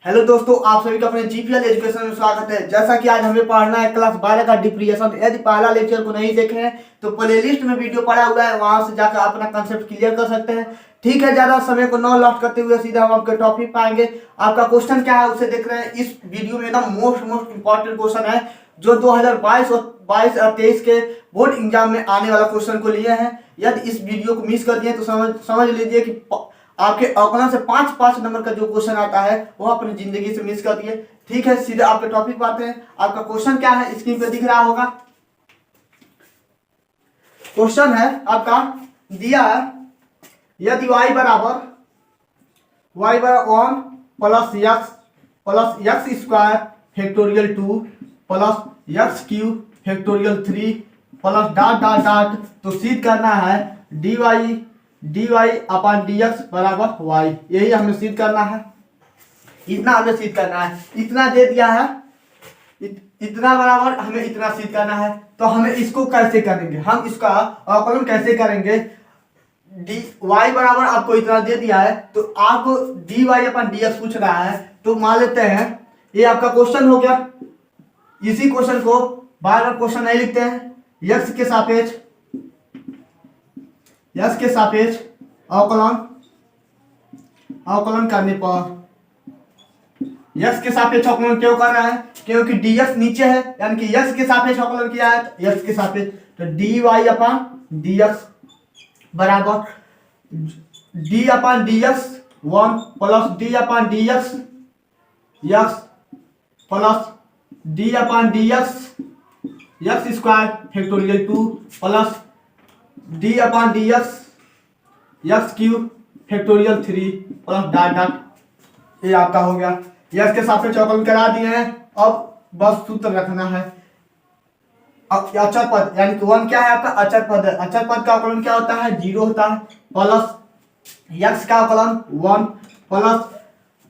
Hello दोस्तों, आप सभी का अपने जीपीएल एजुकेशन में स्वागत है। जैसा कि आज हमें पढ़ना है क्लास 12 का डिप्रिएशन। यदि पहला लेक्चर को नहीं देखे हैं तो प्लेलिस्ट में वीडियो पड़ा हुआ है, वहां से जाकर अपना कंसेप्ट क्लियर कर सकते हैं। ठीक है, ज्यादा समय को न लॉस्ट करते हुए सीधा हम आपके टॉपिक पाएंगे। आपका क्वेश्चन क्या है उसे देख रहे हैं। इस वीडियो में एकदम मोस्ट इंपॉर्टेंट क्वेश्चन है जो 2022 और 23 के बोर्ड एग्जाम में आने वाला क्वेश्चन को लिए हैं। यदि इस वीडियो को मिस कर दिए तो समझ लीजिए कि आपके अवकलन से 5 नंबर का जो क्वेश्चन आता है वो अपनी जिंदगी से मिस कर दिए। ठीक है, सीधे आपके टॉपिक पर आते हैं। आपका क्वेश्चन क्या है स्क्रीन पे दिख रहा होगा। क्वेश्चन है आपका दिया है, यदि y बराबर 1 plus x square factorial 2 plus x cube factorial 3 plus dot dot dot, तो सिद्ध करना है dy अपॉन dx बराबर y। यही हमें सिद्ध करना है, इतना हमें सिद्ध करना है। इतना दे दिया है, इतना बराबर हमें इतना सिद्ध करना है। तो हमें इसको कैसे करेंगे, हम इसका अवकलन कैसे करेंगे। y बराबर आपको इतना दे दिया है तो आपको dy अपॉन dx पूछ रहा है। तो मान लेते हैं ये आपका क्वेश्चन हो गया। इसी क्वेश्चन को बार बार क्वेश्चन नहीं लिखते हैं। x के सापेक्ष अवकलन करने पर, x के सापेक्ष अवकलन क्यों कर रहा है, क्योंकि dx नीचे है, यानी कि x के सापेक्ष अवकलन किया है तो x के सापेक्ष, तो dy अपॉन dx बराबर d upon dx 1 plus d upon dx x plus d upon dx x square factorial 2 plus d upon dx x cube factorial 3 plus dot dot. ये आपका हो गया। x के सापेक्ष अवकलन करा दिए हैं। अब बस सूत्र रखना है। अब अचर पद यानी कि 1 क्या है आपका अचर पद है। अचर पद का अवकलन क्या होता है, 0 होता है। प्लस x का अवकलन 1 प्लस,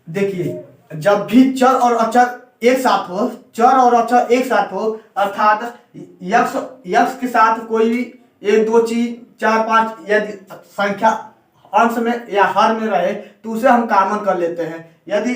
देखिए जब भी चर और अचर एक साथ हो, चर और अचर एक साथ हो, अर्थात x के साथ कोई भी 1 2 3 4 5 यदि संख्या अंश में या हर में रहे तो उसे हम कॉमन कर लेते हैं। यदि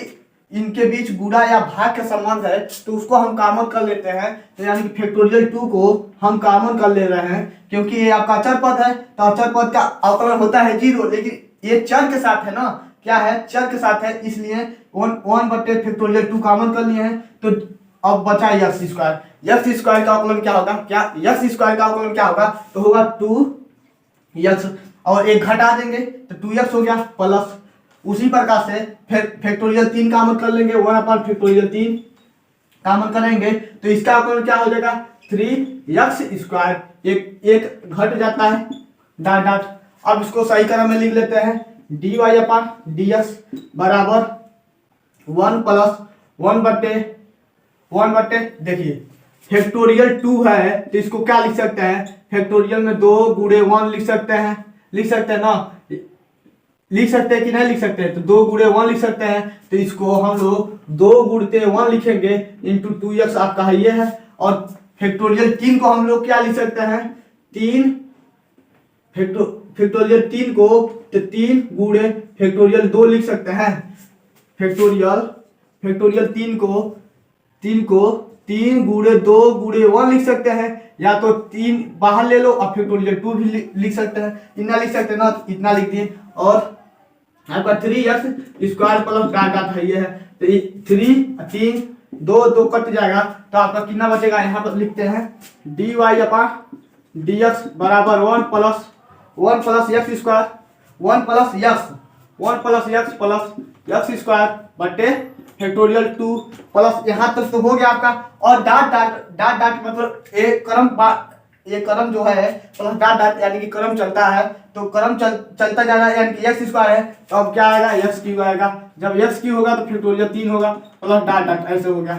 इनके बीच गुणा या भाग का संबंध है तो उसको हम कॉमन कर लेते हैं। तो यानी कि फैक्टोरियल 2 को हम कॉमन कर ले रहे हैं क्योंकि ये आपका अचर पद है। तो अचर पद का अवकलन होता है 0, लेकिन ये चर के साथ है ना, क्या है चर के साथ है, इसलिए 1 बटे फैक्टोरियल 2 कॉमन कर लिए हैं। तो अब बचा एक्स स्क्वायर का अवकलन क्या होगा, क्या एक्स स्क्वायर का अवकलन क्या होगा, तो होगा 2x और एक घटा देंगे तो 2x हो गया। प्लस उसी प्रकार से फैक्टोरियल 3 कॉमन कर लेंगे, 1 अपॉन फैक्टोरियल 3 कॉमन करेंगे तो इसका अवकलन क्या हो जाएगा 3x स्क्वायर, एक घट जाता है डॉट डॉट। अब इसको सही क्रम में लिख लेते हैं, dy अपॉन dx बराबर 1 प्लस 1 बटे देखिए फैक्टोरियल 2 है तो इसको क्या लिख सकते हैं, फैक्टोरियल में 2 गुणे 1 लिख सकते हैं ना, लिख सकते हैं कि नहीं लिख सकते हैं, तो 2 गुणे 1 लिख सकते हैं। तो इसको हम लोग 2 गुणते 1 लिखेंगे इंटू 2x आपका ये है। और फैक्टोरियल 3 को हम लोग क्या लिख सकते हैं, 3 फैक्टोरियल 3 को तो 3 गुणे फैक्टोरियल 2 लिख सकते हैं। फैक्टोरियल 3 को 3 गुणे 2 गुणे 1 लिख सकते हैं, या तो 3 बाहर ले लो और फैक्टोरियल 2 भी लिख सकते हैं। इतना लिख सकते हैं ना, इतना लिख दिए। और आपका 3x square plus dot dot है ये है, तो 3 2 कट जाएगा तो आपका कितना बचेगा, यहाँ पर लिखते हैं dy अपॉन dx बराबर 1 plus x square 1 plus x square बटे फैक्टोरियल 2 प्लस यहाँ तक तो हो गया आपका। और डॉट मतलब एक क्रम जो है प्लस डॉट यानी कि क्रम चलता है, तो क्रम चलता जा रहा है यानी कि x स्क्वायर है, तो अब क्या आएगा x क्यूब आएगा। जब x क्यूब होगा तो फैक्टोरियल 3 होगा प्लस डॉट ऐसे हो गया।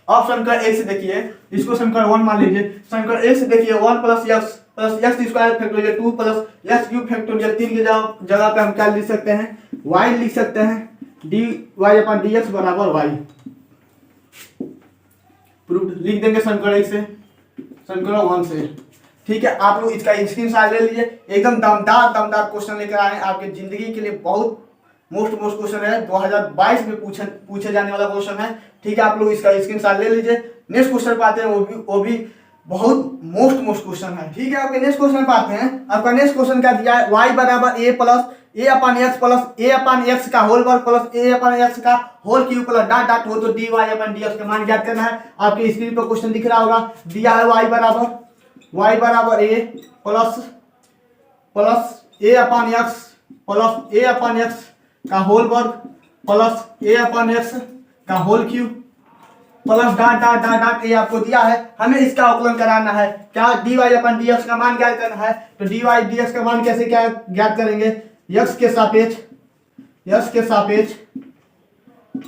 अब समीकरण 1 से देखिए, इसको समीकरण 1 मान लीजिए। समीकरण 1 से देखिए 1 plus x square factorial 2 plus x cube factorial 3 की जगह पे हम क्या लिख सकते हैं, y लिख सकते हैं, dy अपॉन dx बराबर y। प्रूफ लिख देंगे समीकरण 1 से, समीकरण 1 से। ठीक है, आप लोग इसका स्क्रीनशॉट ले लीजिए। एकदम दमदार क्वेश्चन लेकर आए हैं, आपके जिंदगी के लिए बहुत मोस्ट क्वेश्चन है, 2022 में पूछे जाने वाला क्वेश्चन है। ठीक है, आप लोग इसका स्क्रीनशॉट ले लीजिए। नेक्स्ट क्वेश्चन पे आते हैं, वो भी बहुत मोस्ट क्वेश्चन है। ठीक है, आपके नेक्स्ट क्वेश्चन पे आते हैं। आपका नेक्स्ट क्वेश्चन क्या दिया है, y बराबर a plus a upon x plus a upon x का होल वर्ग प्लस a अपन x का whole cube plus dot dot हो तो dy अपन dx का मान ज्ञात करना है। आपके स्क्रीन पर क्वेश्चन दिख रहा होगा, दिया है y बराबर a plus a upon x plus a upon x का होल वर्ग प्लस a अपन x का whole cube plus dot dot dot dot ये आपको दिया है। हमें इसका अवकलन कराना है। क्या dy अपन dx का मान ज्ञात करना है। तो dy dx का मान कैसे क्या ज्ञात करेंगे, x के सापेक्ष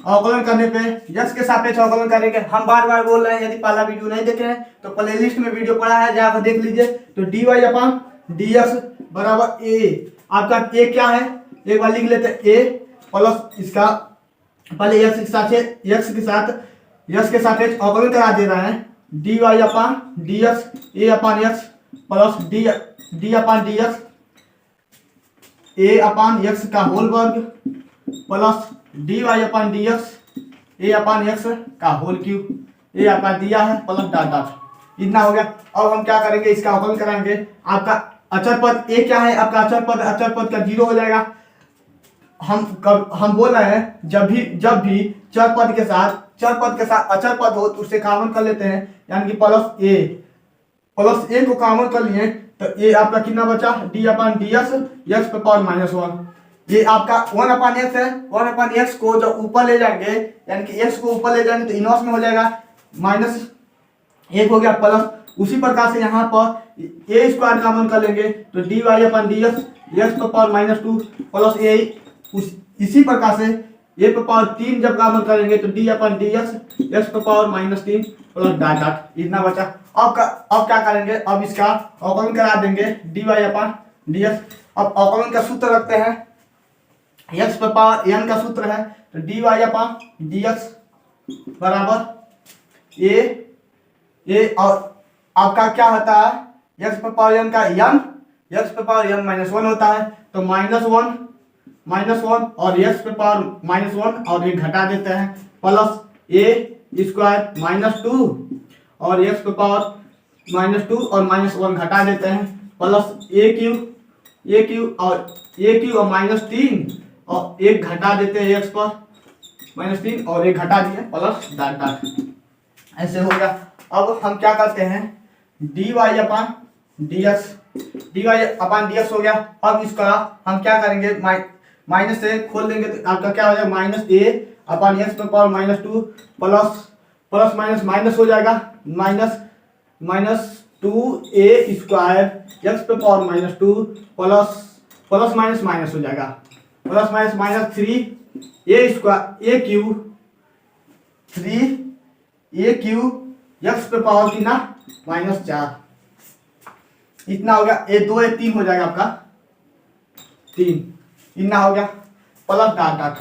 अवकलन करने पे x के सापेक्ष अवकलन करेंगे। हम बार बार बोल रहे हैं, यदि पहला वीडियो नहीं देखे हैं तो प्लेलिस्ट में वीडियो पड़ा है, जाकर देख लीजिए। तो dy अपन dx बराबर a, आपका a क्या है, एक बार लिख लेते हैं, a प्लस इसका पहले x के सापेक्ष अवकलन करा दे रहा है, dy upon dx a upon x plus d upon dx a upon x का होल वर्ग plus dy upon dx a upon x का होल क्यूब, ये आपका दिया है प्लस डॉट डॉट, इतना हो गया। अब हम क्या करेंगे, इसका अवकलन कराएंगे। आपका अचर पद a क्या है, आपका अचर पद का 0 हो जाएगा। हम बोल रहे हैं जब भी चर पद के साथ अचर पद हो तो उससे कॉमन कर लेते हैं, यानी कि प्लस ए को कॉमन कर लिए तो ये आपका कितना बचा, डी अपन डी एक्स पे पावर -1। ये आपका 1 अपन एक्स है, 1 अपन एक्स को जब ऊपर ले जाएंगे, यानी कि एक्स को ऊपर ले जाएंगे तो इनवर्स में हो जाएगा -1 हो गया प्लस। उसी प्रकार से यहाँ पर ए स्क्वायर कॉमन कर लेंगे तो डी वाई अपन डी एक्स पे पावर -2 प्लस ए, इसी प्रकार से ए पे पावर 3 जब कॉमन करेंगे तो डी अपन डी एक्स पे पावर -3 प्लस डॉट डॉट, इतना बचा। अब क्या करेंगे, अब इसका अवकलन करा देंगे डी वाई अपन डी एक्स। अब अवकलन का सूत्र रखते हैं, एक्स पे पावर एन का सूत्र है तो डी वाई अपन डी एक्स बराबर ए और आपका क्या होता है, एक्स पे पावर एन का एक्स पे पावर एन -1 होता है तो -1 और एक्स पे पावर -1 और एक घटा देते हैं प्लस ए स्क्वायर -2 और एक्स पे पावर -2 और -1 घटा देते हैं प्लस ए क्यू और -3 और एक घटा देते हैं एक्स पर -3 और एक घटा दिए प्लस डॉट डॉट, ऐसे हो गया। अब हम क्या करते हैं, डी वाई अपन डी एक्स हो गया। अब इसका हम क्या करेंगे, माइनस से खोल देंगे तो आपका क्या हो जाएगा, -a अपन एक्स पे पावर -2 प्लस माइनस हो जाएगा -2a स्क्वायर एक्स पे पावर -2 प्लस माइनस हो जाएगा प्लस -3 a क्यू एक्स पे पावर कितना -4, इतना हो गया। ए 2 ए 3 हो जाएगा आपका 3, इतना हो गया प्लस डॉट डॉट।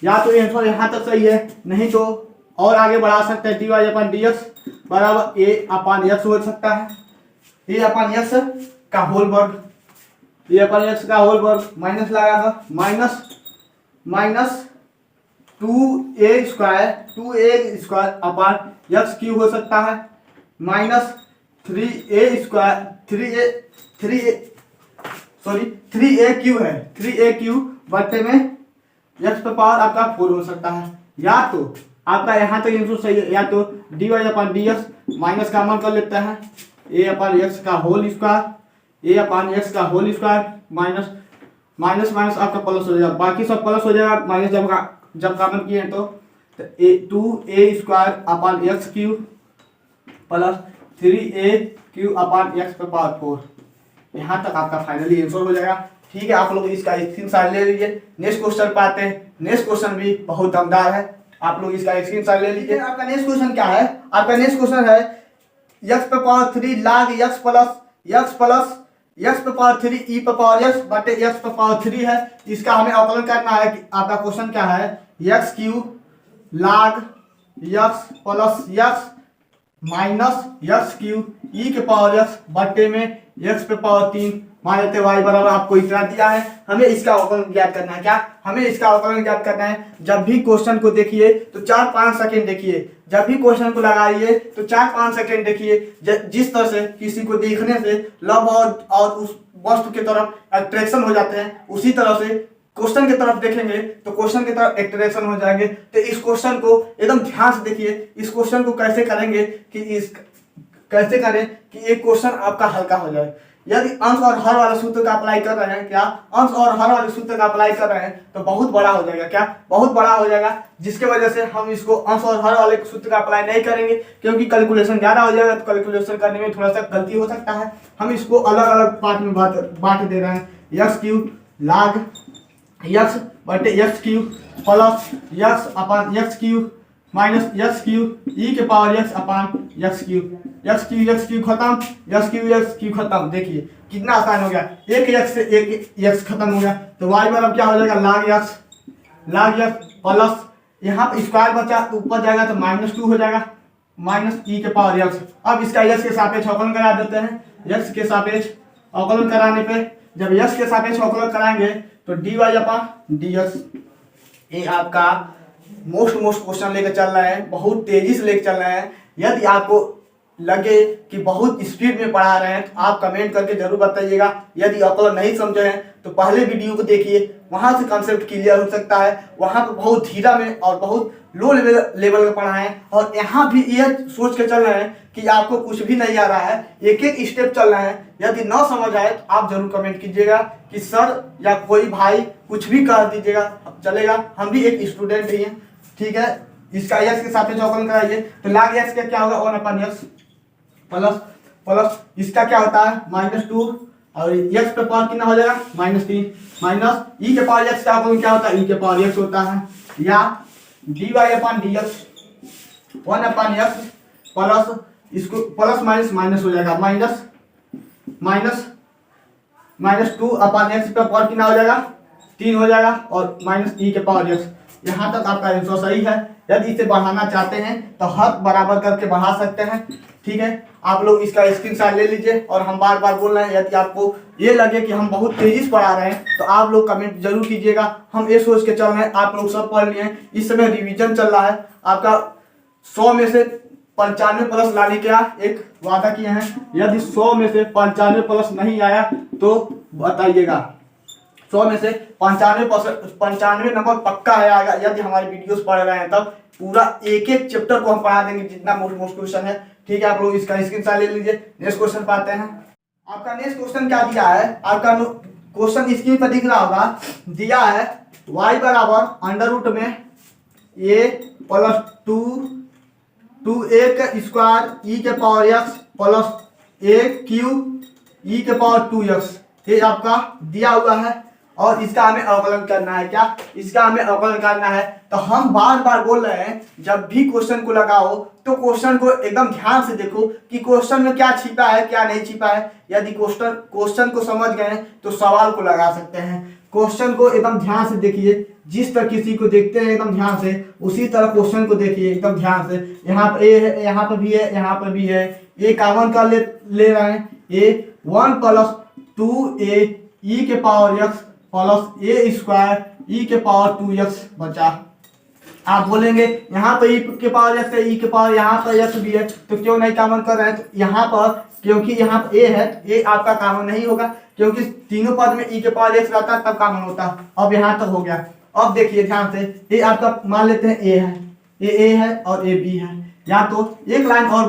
या तो आंसर यहाँ तक सही है, नहीं तो और आगे बढ़ा सकते हैं, डी वाई अपन डी एक्स बराबर ए अपन एक्स हो सकता है, ए अपन एक्स का होल वर्ग, ए अपन एक्स का होल वर्ग माइनस लगाकर -2a square upon x Q हो सकता है -3a क्यू बट्टे में एक्स पे पावर आपका 4 हो सकता है। या तो आपका यहाँ तक आंसर सही है, या तो डी वाई अपन डी एक्स माइनस का अमल कर लेते हैं, ए अपन एक्स का होल स्क्वायर माइनस आपका प्लस हो जाएगा, बाकी सब प्लस हो जाएगा माइनस जब कॉमन किए हैं तो 2a square upon x cube plus 3a cube upon x पे पावर 4। यहाँ तक आपका फाइनली आंसर हो जाएगा। ठीक है, आप लोग इसका स्क्रीनशॉट ले लीजिए। नेक्स्ट क्वेश्चन पे आते हैं। नेक्स्ट क्वेश्चन भी बहुत दमदार है, आप लोग इसका स्क्रीनशॉट ले लीजिए। आपका नेक्स्ट क्वेश्चन क्या है, आपका नेक्स्ट क्वेश्चन है x पे पावर 3 log x पे पावर 3 e पे पावर x बटे x पे पावर 3 है। इसका हमें अवकलन करना है कि आपका क्वेश्चन क्या है, x cube log x plus x minus x cube e के पावर x बटे में x पे पावर 3, मान लेते हैं y बराबर आपको इतना दिया है, हमें इसका अवकलन ज्ञात करना है। क्या हमें इसका अवकलन ज्ञात करना है? जब भी क्वेश्चन को देखिए तो 4-5 सेकंड देखिए, जब भी क्वेश्चन को लगाइए तो 4-5 सेकंड देखिए। जिस तरह से किसी को देखने से लव और उस वस्तु की तरफ अट्रैक्शन हो जाते हैं, उसी तरह से क्वेश्चन की तरफ देखेंगे तो क्वेश्चन की तरफ अट्रैक्शन हो जाएंगे। तो इस क्वेश्चन को एकदम ध्यान से देखिए। इस क्वेश्चन को कैसे करेंगे कि कैसे करें कि एक क्वेश्चन आपका हल्का हो जाए। यदि अंश और हर वाले सूत्र का अप्लाई कर रहे हैं, क्या अंश और हर वाले सूत्र का अप्लाई कर रहे हैं तो बहुत बड़ा हो जाएगा। क्या बहुत बड़ा हो जाएगा, जिसके वजह से हम इसको अंश और हर वाले सूत्र का अप्लाई नहीं करेंगे, क्योंकि कैलकुलेशन ज्यादा हो जाएगा तो कैलकुलेशन करने में थोड़ा सा गलती हो सकता है। हम इसको अलग अलग पार्ट में बांट दे रहे हैं। एक्स क्यूब log x बटे x cube plus x upon x cube minus x cube e के power x upon x cube खत्म, एक्स क्यूब खत्म। देखिए कितना आसान हो गया, एक एक्स से एक एक्स खत्म हो गया। तो वाई बराबर क्या हो जाएगा? log x प्लस यहाँ पर स्क्वायर बचा, ऊपर जाएगा तो -2 हो जाएगा, माइनस ई के पावर एक्स। अब इसका एक्स के सापेक्ष अवकलन करा देते हैं। एक्स के सापेक्ष अवकलन कराने पे, जब एक्स के सापेक्ष अवकलन कराएंगे तो dy अपॉन dx। ये आपका मोस्ट क्वेश्चन लेकर चल रहा है, बहुत तेजी से लेकर चल रहे हैं। यदि आपको लगे कि बहुत स्पीड में पढ़ा रहे हैं तो आप कमेंट करके जरूर बताइएगा। यदि अवकलन नहीं समझे हैं तो पहले वीडियो को देखिए, वहां से कंसेप्ट क्लियर हो सकता है। वहां पर बहुत धीरा में और बहुत लो लेवल का पढ़ा है, और यहाँ भी ये सोच के चल रहे हैं कि आपको कुछ भी नहीं आ रहा है, एक एक स्टेप चल रहे हैं। यदि ना समझ आए तो आप जरूर कमेंट कीजिएगा कि सर या कोई भाई कुछ भी कर दीजिएगा, चलेगा। हम भी एक स्टूडेंट ही हैं, ठीक है। इसका एक्स के सापेक्ष अवकलन कराइए तो log x का क्या होगा? 1/x प्लस इसका क्या होता है? -2, और x पे पावर कितना हो जाएगा? -3 माइनस ई के पावर x का अवकलन क्या होता है? ई के पावर x होता है, या dy upon dx 1/x plus इसको प्लस माइनस हो जाएगा, -2 अपॉन x पे पावर कितना हो जाएगा? 3 हो जाएगा, और माइनस ई के पावर x। यहाँ तक आपका आंसर सही है। यदि इसे बढ़ाना चाहते हैं तो हर बराबर करके बढ़ा सकते हैं, ठीक है। आप लोग इसका स्क्रीनशॉट ले लीजिए। और हम बार बार बोल रहे हैं, यदि आपको ये लगे कि हम बहुत तेजी से पढ़ा रहे हैं तो आप लोग कमेंट जरूर कीजिएगा। हम ये सोच के चल रहे हैं आप लोग सब पढ़ लिए हैं, इस समय रिवीजन चल रहा है आपका। 100 में से 95 प्लस लाने का एक वादा किए हैं। यदि 100 में से 95 प्लस नहीं आया तो बताइएगा। 100 में से 95 नंबर पक्का आएगा यदि हमारे वीडियोस पढ़ रहे हैं। तब पूरा एक एक चैप्टर को हम पढ़ा देंगे, जितना मोस्ट क्वेश्चन है, ठीक है। आप लोग इसका स्क्रीनशॉट ले लीजिए। नेक्स्ट क्वेश्चन पाते हैं। आपका नेक्स्ट क्वेश्चन क्या दिया है? आपका क्वेश्चन स्क्रीन पर दिख रहा होगा। दिया है y बराबर अंडर रूट में a प्लस 2a का स्क्वायर ई के power x plus a cube e के पावर 2x। ये आपका दिया हुआ है, और इसका हमें अवकलन करना है। क्या इसका हमें अवकलन करना है? तो हम बार बार बोल रहे हैं, जब भी क्वेश्चन को लगाओ तो क्वेश्चन को एकदम ध्यान से देखो कि क्वेश्चन में क्या छिपा है, क्या नहीं छिपा है। यदि क्वेश्चन को समझ गए तो सवाल को लगा सकते हैं। क्वेश्चन को एकदम ध्यान से देखिए, जिस तरह किसी को देखते हैं एकदम ध्यान से, उसी तरह क्वेश्चन को देखिए एकदम ध्यान से। यहाँ पर ए है, यहाँ पर भी है, यहाँ पर भी है। ए कॉमन कर ले रहे हैं। ए 1 प्लस 2a ई के पावर x प्लस ए स्क्वायर ई के पावर 2x बचा। आप बोलेंगे यहाँ पर ई के पावर x है, ई के पावर यहाँ पर x भी है, तो क्यों नहीं कॉमन कर रहे हैं? तो यहाँ पर क्योंकि यहाँ पर a है, a आपका कॉमन नहीं होगा, क्योंकि तीनों पद में ई के पावर x रहता है तब कॉमन होता है। अब यहाँ तक हो गया। अब देखिए ध्यान से, ये आपका मान लेते हैं a है, ये a है और a b है। या तो एक लाइन और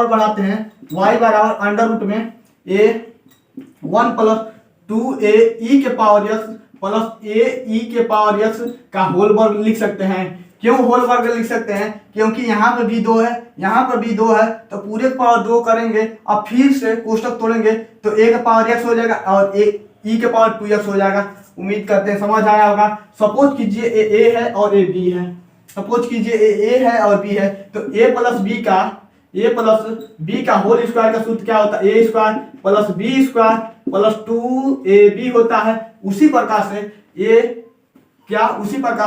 बढ़ाते हैं, y बराबर अंडर रूट में a 1 प्लस 2a ई के पावर x प्लस a ई के पावर x का होल वर्ग लिख सकते हैं। क्यों होल वर्ग लिख सकते हैं? क्योंकि यहाँ पर भी 2 है, यहाँ पर भी 2 है, तो पूरे पावर 2 करेंगे। अब फिर से कोष्टक तोड़ेंगे तो a का पावर x हो जाएगा और ई के पावर 2x हो जाएगा। उम्मीद करते हैं समझ आया होगा। सपोज कीजिए a है और a b है। सपोज कीजिए a है और b है, तो a प्लस b का होल स्क्वायर का सूत्र क्या होता है? a square plus b square plus 2ab होता है। उसी प्रकार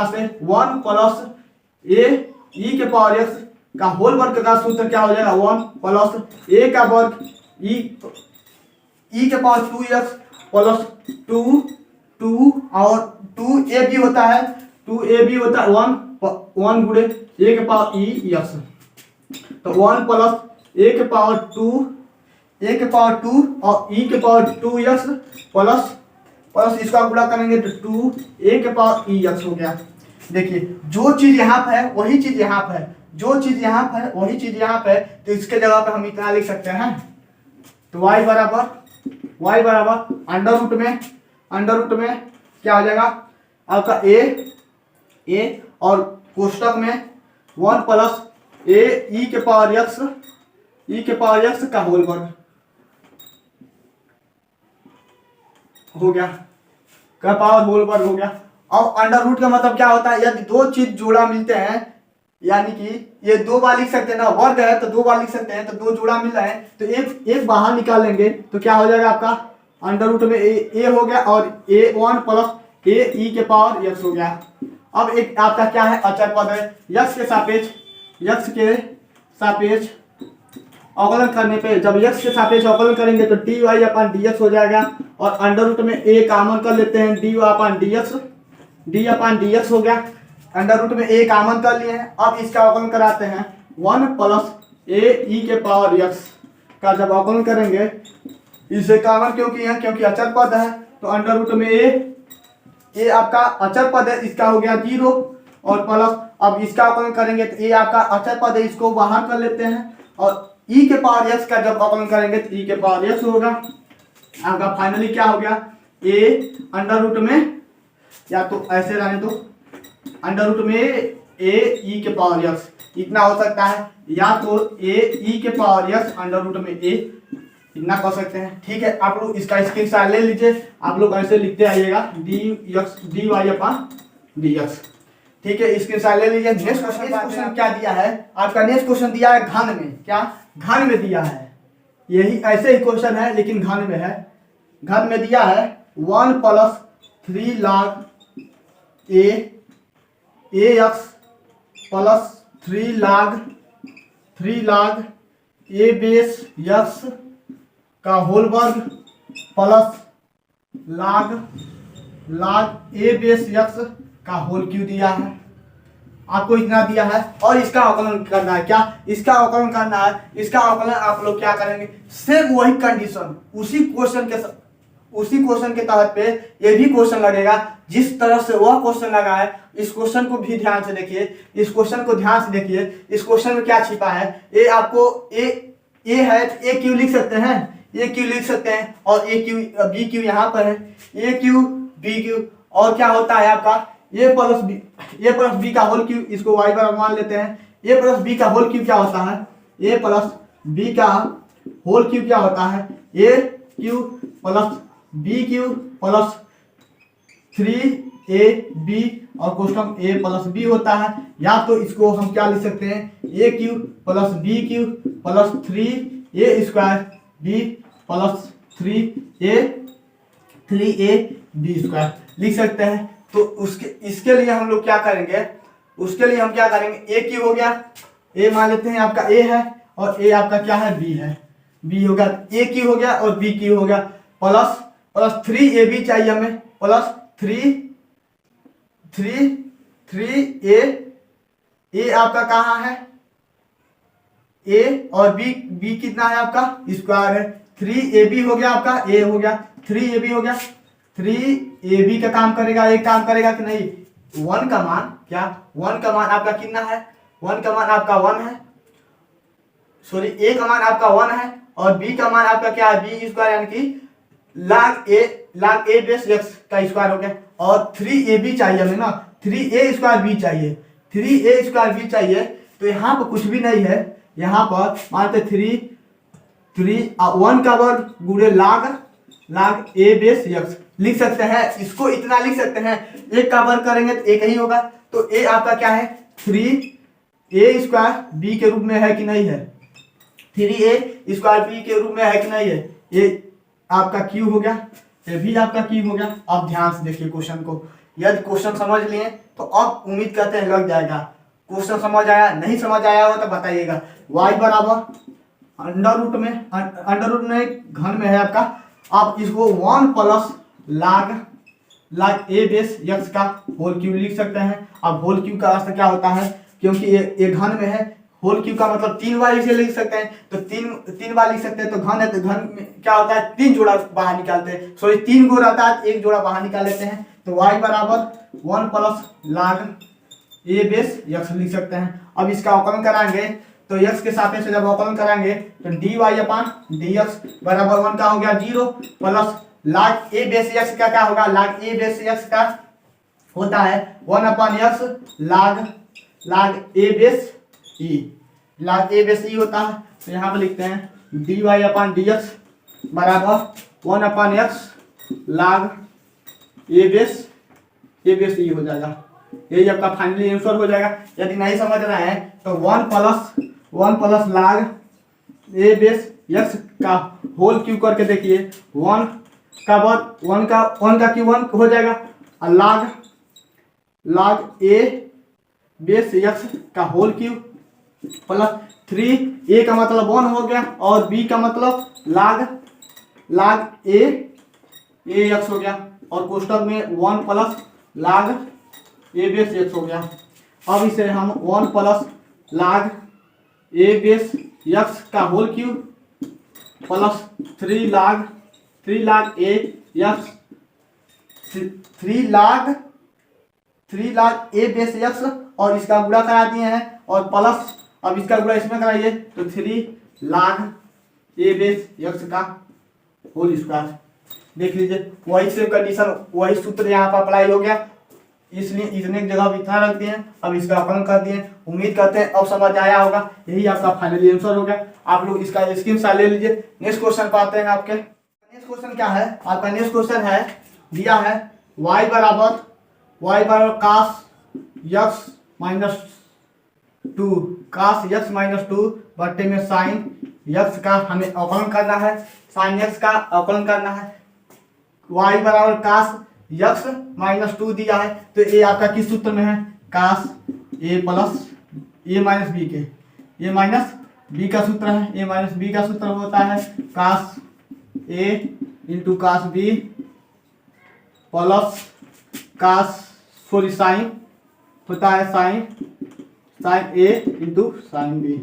से 1 प्लस a ई के पावर x का होल वर्ग का सूत्र क्या हो जाएगा? 1 प्लस a का वर्ग ई के पावर 2x प्लस 2 और 2ab होता है 2ab होता है 1 गुणे ए के पावर ई एक्स, तो 1 प्लस ए के पावर 2 और ई के पावर 2x प्लस इसका गुणा करेंगे तो 2 ए के पावर ई एक्स हो गया। देखिए जो चीज यहाँ पे है वही चीज यहाँ पे है, जो चीज यहाँ पे है वही चीज यहाँ पे है, तो इसके जगह पे हम इतना लिख सकते हैं। तो y बराबर अंडर रूट में क्या हो जाएगा आपका a और कोष्टक में 1 प्लस ए ई के पावर एक्स का होल वर्ग हो गया, का पावर होल वर्ग हो गया। अब अंडर रूट का मतलब क्या होता है, यदि दो चीज जोड़ा मिलते हैं, यानी कि ये 2 बार लिख सकते हैं ना, वर्ग है तो 2 बार लिख सकते हैं, तो 2 जोड़ा मिल रहा है तो एक बाहर निकाल लेंगे तो क्या हो जाएगा आपका अंडर रूट में ए हो गया और ए 1 प्लस ए ई के पावर एक्स हो गया। अब एक आपका क्या है अचर पद है, यक्स के सापेक्ष अवकलन करने पे जब यक्स के सापेक्ष अवकलन करेंगे तो dy अपन dx हो जाएगा और अंडर रूट में a कॉमन कर लेते हैं dy अपन dx हो गया। अंडर रूट में a कॉमन कर लिए हैं, अब इसका अवकलन कराते हैं 1 प्लस ए ई के पावर एक्स का जब अवकलन करेंगे, इसे कॉमन क्यों किए हैं क्योंकि अचर पद है, तो अंडर रूट में ए आपका अचर पद है इसका हो गया 0 और प्लस अब इसका अवकलन करेंगे तो ए आपका अचर पद है इसको बाहर कर लेते हैं और ई के पावर एक्स का जब अवकलन करेंगे तो ई के पावर एक्स होगा। आपका फाइनली क्या हो गया ए अंडर रूट में, या तो ऐसे रहने दो अंडर रूट में ए ई के पावर एक्स इतना हो सकता है, या तो ए ई के पावर एक्स अंडर रूट में ए इतना कर सकते हैं। ठीक है, आप लोग इसका स्क्रीनशॉट ले लीजिए, आप लोग ऐसे लिखते आइएगा dy अपॉन dx। ठीक है, स्क्रीनशॉट ले लीजिए। नेक्स्ट क्वेश्चन क्या दिया है आपका, नेक्स्ट क्वेश्चन दिया है घन में, क्या घन में दिया है, यही ऐसे ही क्वेश्चन है लेकिन घन में है। घन में दिया है 1 प्लस 3 log ए एक्स प्लस 3 log ए बेस एक्स का होल वर्ग प्लस log ए बेस एक्स का होल क्यू दिया है। आपको इतना दिया है और इसका अवकलन करना है। क्या इसका अवकलन करना है, इसका अवकलन आप लोग क्या करेंगे, सेम वही कंडीशन उसी क्वेश्चन के तहत पे ये भी क्वेश्चन लगेगा जिस तरह से वह क्वेश्चन लगा है। इस क्वेश्चन को भी ध्यान से देखिए, इस क्वेश्चन को ध्यान से देखिए, इस क्वेश्चन में क्या छिपा है। ए आपको ए है तो ए क्यू लिख सकते हैं, ए क्यू लिख सकते हैं और ए क्यू बी क्यू यहाँ पर है, ए क्यू बी क्यू और क्या होता है आपका ए प्लस बी का होल क्यू, इसको y बराबर मान लेते हैं। ए प्लस बी का होल क्यू क्या होता है, ए प्लस बी का होल क्यू क्या होता है, a cube plus b cube plus 3ab और कोष्टक a प्लस बी होता है। या तो इसको हम क्या लिख सकते हैं, a cube plus b cube plus 3a square b plus 3ab square लिख सकते हैं। तो इसके लिए हम लोग क्या करेंगे, उसके लिए हम क्या करेंगे, ए क्यू हो गया, ए मान लेते हैं आपका ए है और ए आपका क्या है बी है, बी हो गया, ए क्यू हो गया और बी क्यू हो गया प्लस 3ab चाहिए हमें, प्लस 3a आपका कहाँ है, ए और बी कितना है आपका स्क्वायर है, 3ab हो गया आपका, ए हो गया 3ab हो गया, 3ab का काम करेगा, एक काम करेगा कि नहीं, 1 का मान क्या, 1 का मान आपका कितना है, 1 का मान आपका 1 है, सॉरी ए का मान आपका 1 है और बी का मान आपका क्या है, बी स्क्वायर यानी कि log a बेस एक्स का स्क्वायर हो गया और 3ab चाहिए हमें ना, 3a स्क्वायर बी चाहिए, 3a स्क्वायर बी चाहिए। तो यहाँ पर कुछ भी नहीं है, यहाँ पर मानते 1 का वर्ग गुणे log a बेस एक्स लिख सकते हैं, इसको इतना लिख सकते हैं, एक का वर्ग करेंगे तो एक ही होगा। तो a आपका क्या है 3a स्क्वायर बी के रूप में है कि नहीं है, 3a स्क्वायर बी के रूप में है कि नहीं है, ये आपका क्यू हो गया, ये भी आपका क्यू हो गया। अब ध्यान से देखिए क्वेश्चन को, यदि क्वेश्चन समझ लिए तो अब उम्मीद करते हैं लग जाएगा। क्वेश्चन समझ आया, नहीं समझ आया हो तो बताइएगा। y बराबर अंडर रूट में घन में है आपका। आप इसको 1 प्लस लाग ए बेस यक्स का होल क्यूब लिख सकते हैं। अब होल क्यूब का अर्थ क्या होता है, क्योंकि ये घन में है, होल क्यूब का मतलब 3 बार इसे लिख सकते हैं, तो तीन बार लिख सकते हैं। तो घन है तो घन में क्या होता है, 3 जोड़ा बाहर निकालते हैं, सॉरी 3 गुण रहता है, 1 जोड़ा बाहर निकाल लेते हैं। तो y बराबर 1 प्लस लाग ए बेस यक्स लिख सकते हैं। अब इसका अवकलन कराएंगे तो यक्स के सापेक्ष जब अवकलन कराएंगे तो डी वाई अपान डी एक्स बराबर 1 का हो गया 0 प्लस लाग ए बेस यक्स का क्या होगा, लाग ए बेस यक्स का होता है 1 अपान एक्स लाग ए बेस ई, लाग ए बेस ई होता है। तो यहाँ पे लिखते हैं डी वाई अपान डी एक्स बराबर 1 अपान एक्स लाग ए बेस ई हो जाएगा। यही आपका फाइनली आंसर हो जाएगा। यदि नहीं समझ रहे हैं तो 1 प्लस लाग ए बेस एक्स का होल क्यूब करके देखिए, 1 का बाद 1 का क्यूब 1 हो जाएगा, और लाग ए बेस एक्स का होल क्यूब प्लस 3, ए का मतलब 1 हो गया और बी का मतलब लाग ए एक्स हो गया, और कोष्टक में 1 प्लस लाग ए बेस एक्स हो गया। अब इसे हम 1 प्लस लाग ए बेस एक्स का होल क्यूब प्लस 3 लाग ए एक्स 3 लाग ए बेस एक्स और इसका गुणा करा दिए हैं, और प्लस अब इसका गुणा इसमें कराइए तो 3 लाग ए बेस एक्स का होल स्क्वायर। देख लीजिए वही सेम कंडीशन, वही सूत्र यहाँ पर अप्लाई हो गया, इसलिए इतने जगह इतना रख दिए। अब इसका अवकलन कर दिए। उम्मीद करते हैं अब समझ आया होगा। यही आपका फाइनली आंसर हो गया। आप लोग इसका स्क्रीनशॉट ले लीजिए। नेक्स्ट क्वेश्चन पाते हैं आपके। नेक्स्ट क्वेश्चन क्या है आपका, नेक्स्ट क्वेश्चन है दिया है y बराबर कास यक्स माइनस 2 बट्टे में साइन यक्स का हमें अवकलन करना है, साइन यक्स का अवकलन करना है। y बराबर कास यक्स माइनस 2 दिया है, तो ये आपका किस सूत्र में है, कास ए प्लस ए माइनस बी के, ए माइनस बी का सूत्र है। ए माइनस बी का सूत्र होता है cos a into cos b plus sine होता है sine a into sine b,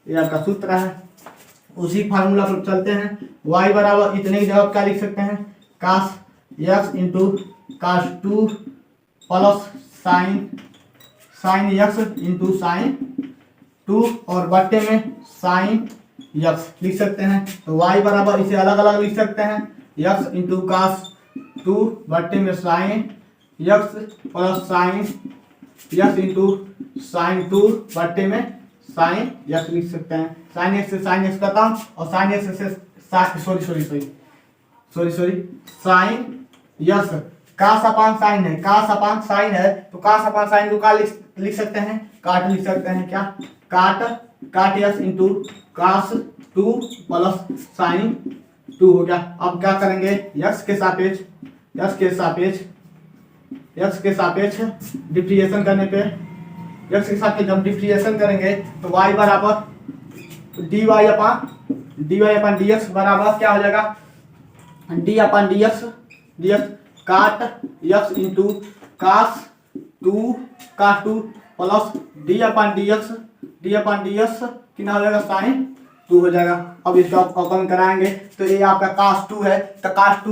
ये आपका सूत्र है। उसी फार्मूला पर चलते हैं। y बराबर इतने की जगह क्या लिख सकते हैं, cos x into cos 2 plus sine x into sine 2 और बट्टे में साइन एक्स लिख सकते हैं। तो y बराबर इसे अलग अलग लिख सकते हैं, एक्स इंटू कास 2 बट्टे में sine x plus sine x into sine 2 बट्टे में साइन एक्स लिख सकते हैं। साइन एक्स से साइन एक्स खत्म और साइन एक्स से सॉरी साइन यस कास अपान साइन है, कास अपान साइन है, तो कास अपान साइन को क्या लिख सकते हैं, काट लिख सकते हैं। क्या cot x into cos 2 plus sine 2 हो गया। अब क्या करेंगे, यक्स के सापेक्ष डिफरेंशिएशन करने पे, यक्स के सापेक्ष जब डिफरेंशिएशन करेंगे तो y बराबर dy अपान dx बराबर क्या हो जाएगा, d upon dx cot x into cos 2 plus d upon dx कितना हो जाएगा, साइन 2 हो जाएगा। अब इसका अवकलन कराएंगे तो ये आपका कास 2 है, तो कास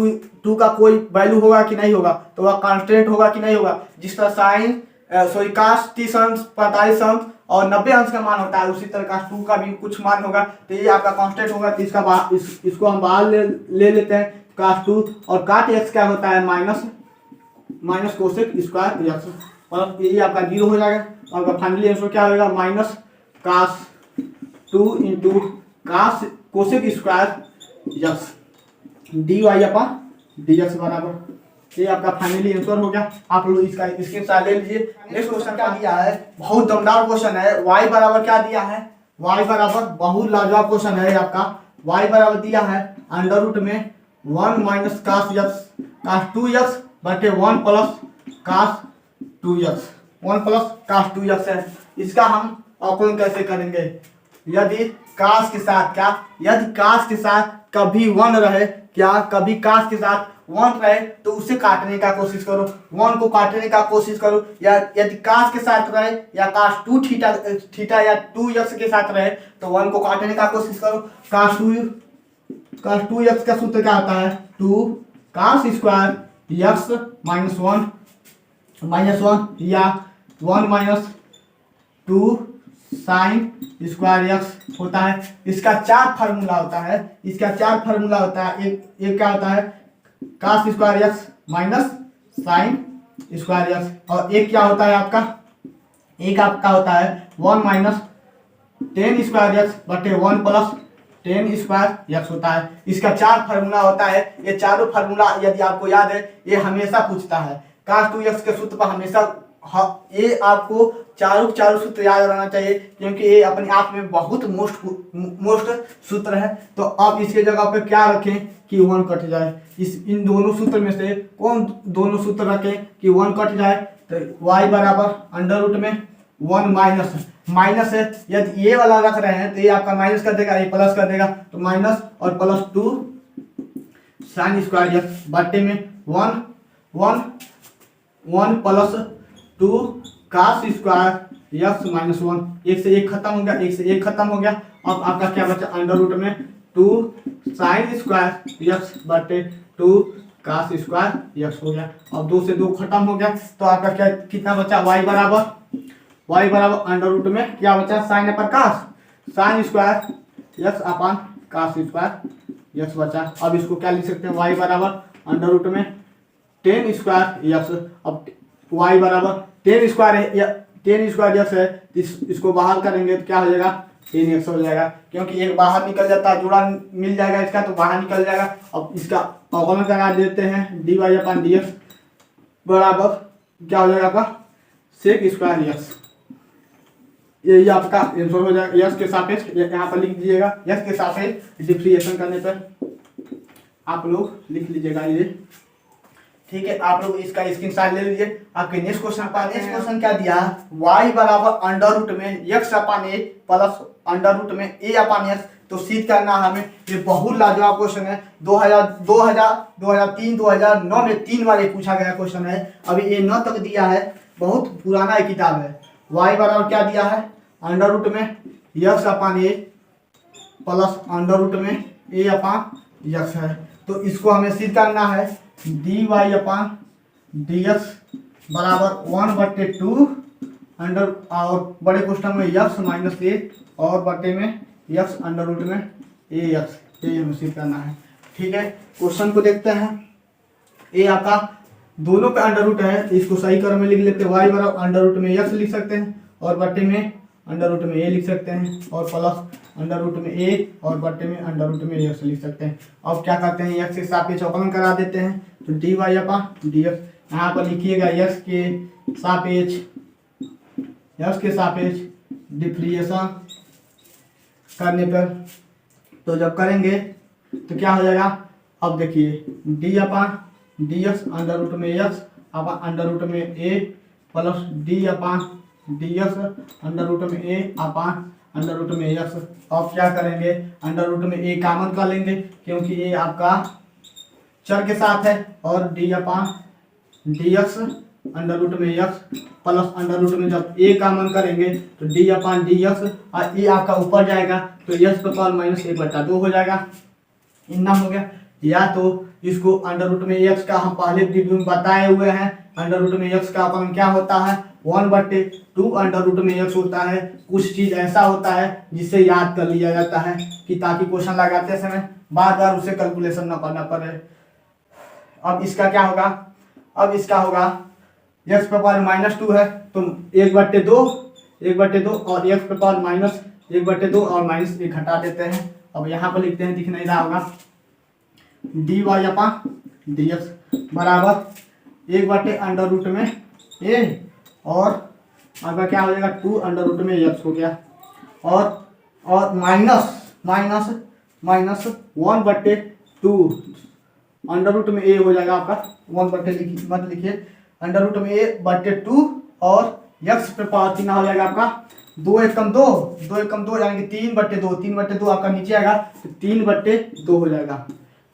2 का कोई वैल्यू होगा कि नहीं होगा, तो वह कांस्टेंट होगा कि नहीं होगा। जिस तरह साइन कास 30 अंश 45 अंश और 90 अंश का मान होता है, उसी तरह कास 2 का भी कुछ मान होगा, तो ये आपका कांस्टेंट होगा। तो इसको हम बाहर ले लेते हैं, कास 2 और काट एक्स क्या होता है, माइनस कोसेक स्क्वायर एक्स, और ये आपका 0 हो जाएगा। और फाइनली आंसर क्या होगा, minus cos 2 into cos cosec square x dy upon dx बराबर, ये आपका फाइनली आंसर हो गया। आप लोग इसका स्क्रीनशॉट ले लीजिए। नेक्स्ट क्वेश्चन क्या दिया है, बहुत दमदार क्वेश्चन है। y बराबर क्या दिया है, y बराबर बहुत लाजवाब क्वेश्चन है आपका। y बराबर दिया है अंडर रूट में 1 माइनस कास 2x बटे 1 प्लस कास 2x है। इसका हम अवकलन कैसे करेंगे, यदि काश के साथ क्या, यदि काश के साथ कभी 1 रहे, क्या कभी काश के साथ 1 रहे तो उसे काटने का कोशिश करो, 1 को काटने का कोशिश करो। या यदि काश के साथ रहे या काश 2 थीटा या 2 यक्स के साथ रहे तो 1 को काटने का कोशिश करो। काश 2 यक्स का सूत्र क्या होता है, 2 काश स्क्वायर यक्स माइनस वन या 1 माइनस 2 साइन स्क्वायर यक्स होता है। इसका 4 फार्मूला होता है, इसका 4 फार्मूला होता है। एक क्या होता है, cos square x minus sine square x, और एक क्या होता है आपका, एक आपका होता है 1 माइनस 10 स्क्वायर यक्स बटे 1 प्लस 10 स्क्वायर यक्स होता है। इसका 4 फार्मूला होता है। ये चारों फार्मूला यदि आपको याद है, ये हमेशा पूछता है काश 2 यक्स के सूत्र पर हमेशा। ये आपको चारों सूत्र याद रहना चाहिए, क्योंकि ये अपने आप में बहुत मोस्ट सूत्र है। तो अब इसके जगह पे क्या रखें कि 1 कट जाए। इन दोनों सूत्र में से कौन दोनों सूत्र रखें कि 1 कट जाए, तो y बराबर अंडर रूट में 1 माइनस है। यदि ये वाला रख रहे हैं तो ये आपका माइनस कर देगा, ये प्लस कर देगा, तो माइनस और प्लस 2 साइन स्क्वायर यक्स बटे में 1 plus 2 cos square x minus 1। एक से एक खत्म हो गया, एक से एक खत्म हो गया। अब आपका क्या बचा, अंडर रूट में 2 साइन स्क्वायर यक्स बटे 2 कास स्क्वायर यक्स हो गया। अब 2 से 2 खत्म हो गया, तो आपका क्या कितना बचा, y बराबर अंडर रूट में क्या बचा, साइन अपर कास साइन स्क्वायर यक्स अपान कास स्क्वायर यक्स बचा। अब इसको क्या लिख सकते हैं, y बराबर अंडर रूट में 10 स्क्वायर यक्स। अब y बराबर 10 स्क्वायर यक्स है, इसको बाहर करेंगे तो क्या हो जाएगा, 10 यक्स हो जाएगा, क्योंकि एक बाहर निकल जाता है, जुड़ा मिल जाएगा इसका तो बाहर निकल जाएगा। अब इसका अवकलन करा देते हैं, dy अपान dx बराबर क्या हो जाएगा आपका, सेक स्क्वायर यक्स। ये आपका आंसर हो जाएगा। यक्स के सापेक्ष यहाँ पर लिख दीजिएगा, यक्स के सापेक्ष डिफरेंशिएशन करने पर आप लोग लिख लीजिएगा ये, ठीक है। आप लोग इसका स्क्रीनशॉट ले लीजिए। आपके नेक्स्ट क्वेश्चन पर, नेक्स्ट क्वेश्चन क्या दिया है, y बराबर अंडर रूट में x upon a plus under root में a अपान x। तो सिद्ध करना हमें, ये बहुत लाजवाब क्वेश्चन है। 2003 2009 में 3 बार ये पूछा गया क्वेश्चन है। अभी ये 9 तक दिया है, बहुत पुराना एक किताब है। y बराबर क्या दिया है, अंडर रूट में x upon a plus under root में a अपान x है। तो इसको हमें सिद्ध करना है, dy अपान dx बराबर 1/2 अंडर, और बड़े क्वेश्चन में x माइनस a और बटे में x अंडर रूट में ax, ये हमें सिद्ध करना है, ठीक है। क्वेश्चन को देखते हैं। ये आपका दोनों पे अंडर रूट है, इसको सही क्रम में लिख लेते हैं। y बराबर अंडर रूट में x लिख सकते हैं और बटे में अंडर रूट में a लिख सकते हैं, और प्लस अंडर रूट में a और बटे में अंडर रूट में x लिख सकते हैं। अब क्या करते हैं, x के सापेक्ष अवकलन करा देते हैं, तो dy अपान dx यहाँ पर लिखिएगा x के सापेक्ष डिफरेंशिएशन करने पर, तो जब करेंगे तो क्या हो जाएगा, अब देखिए d upon dx under root में x अपान अंडर रूट में a plus d upon dx under root में a अपान अंडर रूट में x। अब क्या करेंगे, अंडर रूट में a कॉमन कर लेंगे, क्योंकि ये आपका चर के साथ है, और d upon dx under root में x प्लस अंडर रूट में जब a कॉमन करेंगे तो d अपान dx, और ये आपका ऊपर जाएगा तो x पर पावर माइनस 1/2 हो जाएगा। इतना हो गया। या तो इसको अंडर रूट में x का हम पहले वीडियो में बताए हुए हैं, अंडर रूट में x का अपन क्या होता है, 1/2 अंडर रूट में x होता है। कुछ चीज ऐसा होता है जिसे याद कर लिया जाता है, कि ताकि क्वेश्चन लगाते समय बार बार उसे कैलकुलेशन न करना पड़े। अब इसका क्या होगा, अब इसका होगा x पर पावर -2 है तो 1/2 और x पर पावर -1/2 और -1 घटा देते हैं। अब यहाँ पर लिखते हैं, दिख नहीं रहा होगा, dy अपान dx बराबर 1/√में a और आपका क्या हो जाएगा 2√में x हो गया, और माइनस 1/2 अंडर में a हो जाएगा आपका 1/, मत लिखिए, अंडर में a/2 और x पे पावर कितना हो जाएगा आपका दो एक कम दो, दो एक कम दो यानी कि 3/2, 3/2 आपका नीचे आएगा तो 3/2 हो जाएगा।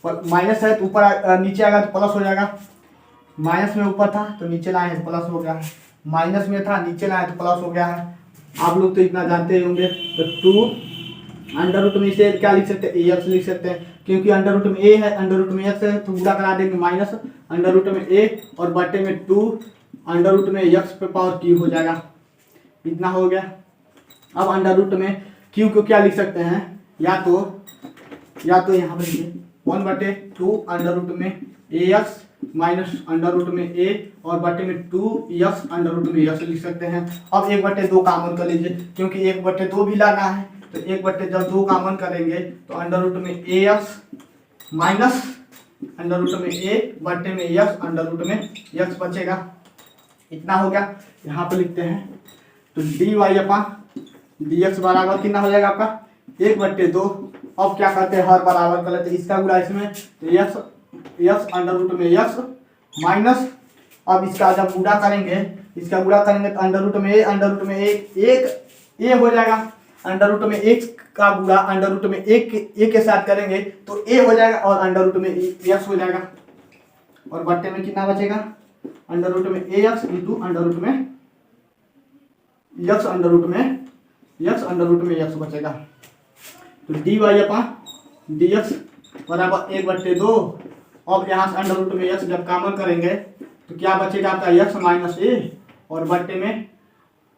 माइनस है तो ऊपर नीचे आएगा तो प्लस हो जाएगा। माइनस में ऊपर था तो नीचे लाए हैं तो प्लस हो गया है, माइनस में था नीचे लाए तो प्लस हो गया है। आप लोग तो इतना जानते ही होंगे। तो 2 अंडर रूट में इसे क्या लिख सकते हैं, ए एक्स लिख सकते हैं, क्योंकि अंडर रूट में ए है, अंडर रूट में एक्स है तो पूरा करा देंगे माइनस अंडर रूट में ए और बटे में 2 अंडर रूट में एक्स पे पावर क्यू हो जाएगा। इतना हो गया। अब अंडर रूट में क्यू को क्या लिख सकते हैं, या तो यहाँ पर लिखिए 1/2 अंडर रूट में ए एक्स माइनस अंडर रूट में ए और बटे में 2x अंडर रूट में x लिख सकते हैं। अब 1/2 कॉमन कर लीजिए, क्योंकि 1/2 भी लाना है तो 1/2 कॉमन करेंगे तो अंडर रूट में ax माइनस अंडर रूट में a बटे में x अंडर रूट में x बचेगा। इतना हो गया। यहाँ पे लिखते हैं तो dy/dx बराबर कितना हो जाएगा आपका 1/2। अब क्या करते हैं, हर बराबर कर लेते हैं, इसका गुणा इसमें तो x अंडर रूट में x माइनस, अब इसका जब गुणा करेंगे तो अंडर रूट में एक हो जाएगा। अंडर रूट में एक का गुणा अंडर रूट में एक के साथ करेंगे तो a हो जाएगा और अंडर रूट में x हो जाएगा और बट्टे में कितना बचेगा अंडर रूट में ax इंटू अंडर रूट में x अंडर रूट में x बचेगा। तो dy/dx बराबर 1/2। अब यहाँ से अंडर रूट में x जब कॉमन करेंगे तो क्या बचेगा आपका x माइनस ए और बट्टे में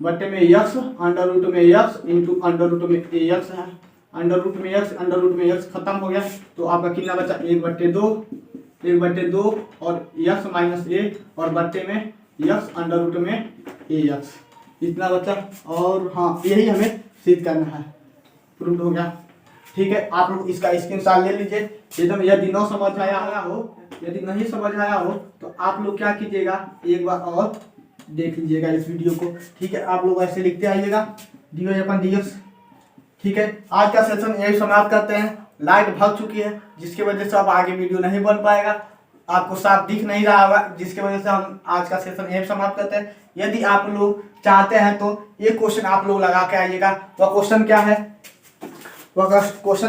x अंडर रूट में x इंटू अंडर रूट में ax है। अंडर रूट में x खत्म हो गया तो आपका कितना बचा 1/2 और x माइनस ए और बट्टे में x अंडर रूट में ax इतना बचा। और हाँ, यही हमें सिद्ध करना है। प्रूफ हो गया। ठीक है, आप लोग इसका स्क्रीनशॉट ले लीजिए। एकदम यदि न समझ आया हो, यदि नहीं समझ आया हो तो आप लोग क्या कीजिएगा, एक बार और देख लीजिएगा इस वीडियो को। ठीक है, आप लोग ऐसे लिखते आइएगा dy/dx। ठीक है, आज का सेशन यही समाप्त करते हैं। लाइट भाग चुकी है जिसकी वजह से अब आगे वीडियो नहीं बन पाएगा, आपको साफ दिख नहीं रहा होगा, जिसकी वजह से हम आज का सेशन यही समाप्त करते हैं। यदि आप लोग चाहते हैं तो एक क्वेश्चन आप लोग लगा के आइएगा। वह क्वेश्चन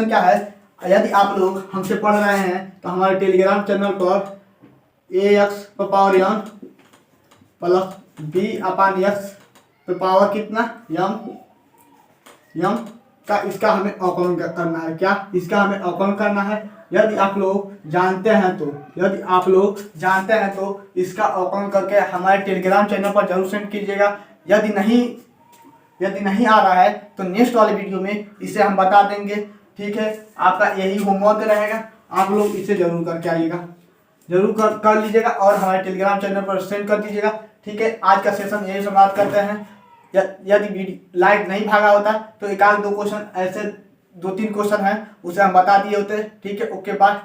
क्या है, यदि आप लोग हमसे पढ़ रहे हैं तो हमारे टेलीग्राम चैनल पर ax/n प्लस b/x पे पावर कितना m का इसका हमें अवकलन करना है। क्या इसका हमें अवकलन करना है। यदि आप लोग जानते हैं तो इसका अवकलन करके हमारे टेलीग्राम चैनल पर जरूर सेंड कीजिएगा। यदि नहीं आ रहा है तो नेक्स्ट वाले वीडियो में इसे हम बता देंगे। ठीक है, आपका यही होमवर्क रहेगा, आप लोग इसे जरूर करके आइएगा, जरूर कर लीजिएगा और हमारे टेलीग्राम चैनल पर सेंड कर दीजिएगा। ठीक है, आज का सेशन यही समाप्त करते हैं। यदि लाइट नहीं भागा होता तो 1-2 क्वेश्चन ऐसे 2-3 क्वेश्चन है उसे हम बता दिए होते। ठीक है, ओके बाय।